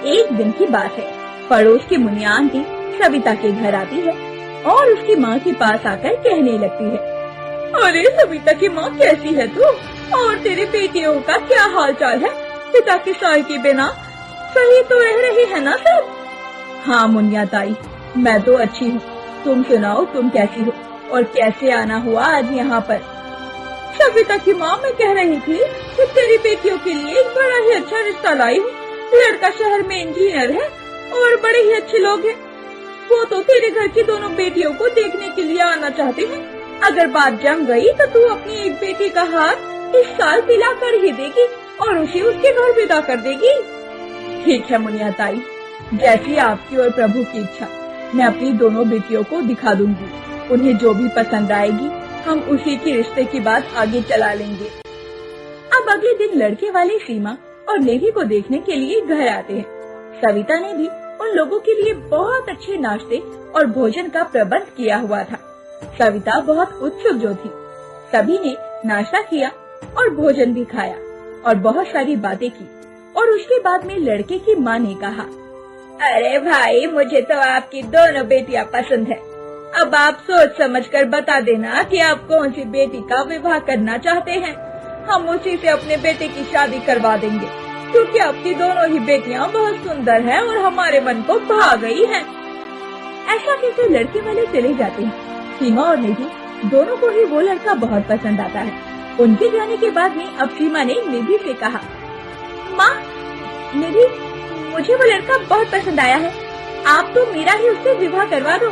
एक दिन की बात है। पड़ोस की मुनिया आंटी सविता के घर आती है और उसकी माँ के पास आकर कहने लगती है, अरे सविता की माँ, कैसी है तू? और तेरे बेटियों का क्या हाल चाल है? पिता के साय के बिना सही तो रह रही है ना सब? हाँ मुनिया ताई, मैं तो अच्छी हूँ। तुम सुनाओ, तुम कैसी हो और कैसे आना हुआ आज यहाँ पर? सविता की माँ, मैं कह रही थी कि तेरी बेटियों के लिए एक बड़ा ही अच्छा रिश्ता लाई हूँ। लड़का शहर में इंजीनियर है और बड़े ही अच्छे लोग हैं। वो तो तेरे घर की दोनों बेटियों को देखने के लिए आना चाहते हैं। अगर बात जम गई तो तू अपनी एक बेटी का हाथ इस साल पिला कर ही देगी और उसे उसके घर विदा कर देगी। ठीक है मुनिया ताई, जैसी आपकी और प्रभु की इच्छा। मैं अपनी दोनों बेटियों को दिखा दूंगी। उन्हें जो भी पसंद आएगी हम उसी के रिश्ते की बात आगे चला लेंगे। अब अगले दिन लड़के वाले सीमा और निधि को देखने के लिए घर आते हैं। सविता ने भी उन लोगों के लिए बहुत अच्छे नाश्ते और भोजन का प्रबंध किया हुआ था। सविता बहुत उत्सुक जो थी। सभी ने नाश्ता किया और भोजन भी खाया और बहुत सारी बातें की। और उसके बाद में लड़के की माँ ने कहा, अरे भाई, मुझे तो आपकी दोनों बेटियां पसंद है। अब आप सोच समझ कर बता देना कि आप कौन सी बेटी का विवाह करना चाहते हैं। हम उसी से अपने बेटे की शादी करवा देंगे, क्योंकि आपकी दोनों ही बेटियां बहुत सुंदर हैं और हमारे मन को भा गई हैं। ऐसा कहकर लड़के वाले चले जाते हैं। सीमा और निधि दोनों को ही वो लड़का बहुत पसंद आता है। उनके जाने के बाद में अब सीमा ने निधि से कहा, माँ, निधि, मुझे वो लड़का बहुत पसंद आया है। आप तो मेरा ही उससे विवाह करवा दो।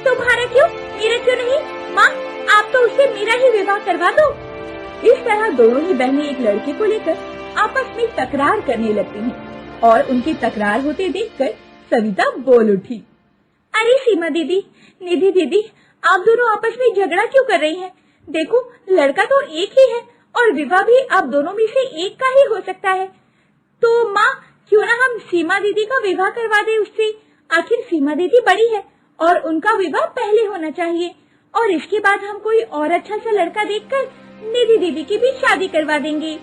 तुम्हारा क्यों, मेरा क्यों नहीं? माँ, आप तो उससे मेरा ही विवाह करवा दो। इस तरह दोनों ही बहनें एक लड़के को लेकर आपस में तकरार करने लगती हैं और उनकी तकरार होते देखकर सविता बोल उठी, अरे सीमा दीदी, निधि दीदी, आप दोनों आपस में झगड़ा क्यों कर रही हैं? देखो, लड़का तो एक ही है और विवाह भी आप दोनों में से एक का ही हो सकता है। तो माँ, क्यों ना हम सीमा दीदी का विवाह करवा दें उससे? आखिर सीमा दीदी बड़ी है और उनका विवाह पहले होना चाहिए और इसके बाद हम कोई और अच्छा सा लड़का देखकर निधि दीदी की भी शादी करवा देंगे।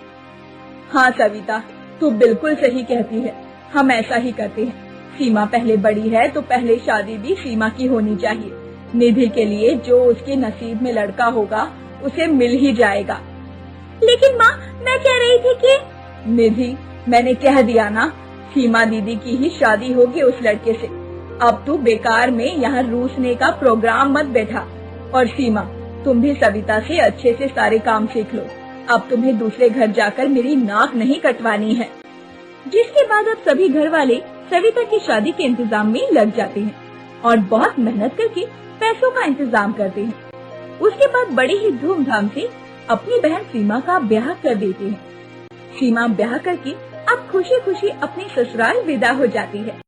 हाँ सविता, तू बिल्कुल सही कहती है। हम ऐसा ही करते हैं। सीमा पहले बड़ी है तो पहले शादी भी सीमा की होनी चाहिए। निधि के लिए जो उसके नसीब में लड़का होगा उसे मिल ही जाएगा। लेकिन माँ, मैं कह रही थी कि निधि, मैंने कह दिया ना, सीमा दीदी की ही शादी होगी उस लड़के से। अब तू बेकार में यहाँ रूसने का प्रोग्राम मत बैठा। और सीमा, तुम भी सविता से अच्छे से सारे काम सीख लो। अब तुम्हें दूसरे घर जाकर मेरी नाक नहीं कटवानी है। जिसके बाद अब सभी घर वाले सविता की शादी के इंतजाम में लग जाते हैं और बहुत मेहनत करके पैसों का इंतजाम करते हैं। उसके बाद बड़े ही धूमधाम से अपनी बहन सीमा का ब्याह कर देते हैं। सीमा ब्याह करके अब खुशी खुशी अपने ससुराल विदा हो जाती है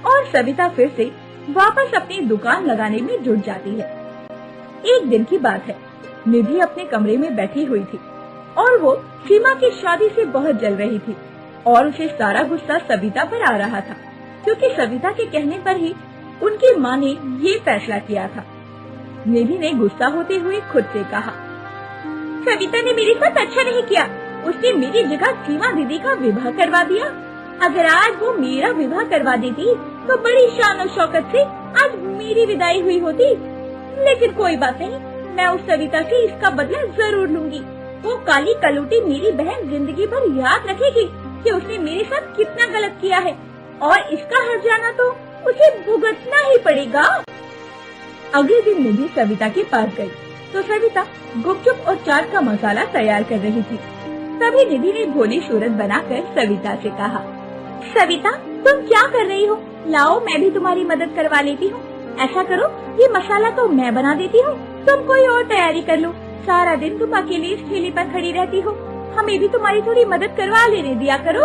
और सविता फिर से वापस अपनी दुकान लगाने में जुट जाती है। एक दिन की बात है। निधि अपने कमरे में बैठी हुई थी और वो सीमा की शादी से बहुत जल रही थी और उसे सारा गुस्सा सविता पर आ रहा था, क्योंकि सविता के कहने पर ही उनकी माँ ने ये फैसला किया था। निधि ने गुस्सा होते हुए खुद से कहा, सविता ने मेरे साथ अच्छा नहीं किया। उसने मेरी जगह सीमा दीदी का विवाह करवा दिया। अगर आज वो मेरा विवाह करवा देती तो बड़ी शान और शौकत से आज मेरी विदाई हुई होती। लेकिन कोई बात नहीं, मैं उस सविता से इसका बदला जरूर लूंगी। वो काली कलूटी मेरी बहन जिंदगी भर याद रखेगी कि उसने मेरे साथ कितना गलत किया है और इसका हर्जाना तो उसे भुगतना ही पड़ेगा। अगले दिन निधि सविता के पास गई तो सविता गुपचुप और चाट का मसाला तैयार कर रही थी। तभी निधि ने भोली सूरत बनाकर सविता से कहा, सविता, तुम क्या कर रही हो? लाओ, मैं भी तुम्हारी मदद करवा लेती हूँ। ऐसा करो, ये मसाला तो मैं बना देती हूँ, तुम कोई और तैयारी कर लो। सारा दिन तुम अकेले इस ठेले पर खड़ी रहती हो, हमें भी तुम्हारी थोड़ी मदद करवा लेने दिया करो।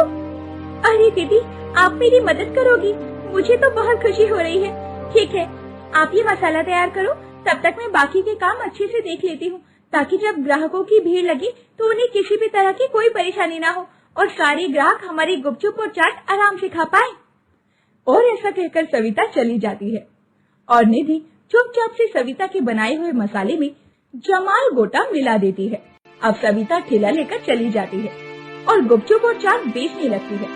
अरे दीदी, आप मेरी मदद करोगी? मुझे तो बहुत खुशी हो रही है। ठीक है, आप ये मसाला तैयार करो, तब तक मैं बाकी के काम अच्छे से देख लेती हूँ, ताकि जब ग्राहकों की भीड़ लगे तो उन्हें किसी भी तरह की कोई परेशानी ना हो और सारे ग्राहक हमारी गुपचुप और चाट आराम से खा पाए। और ऐसा कहकर सविता चली जाती है और निधि चुपचाप से सविता के बनाए हुए मसाले में जमाल गोटा मिला देती है। अब सविता ठेला लेकर चली जाती है और गुपचुप और चाट बेचने लगती है।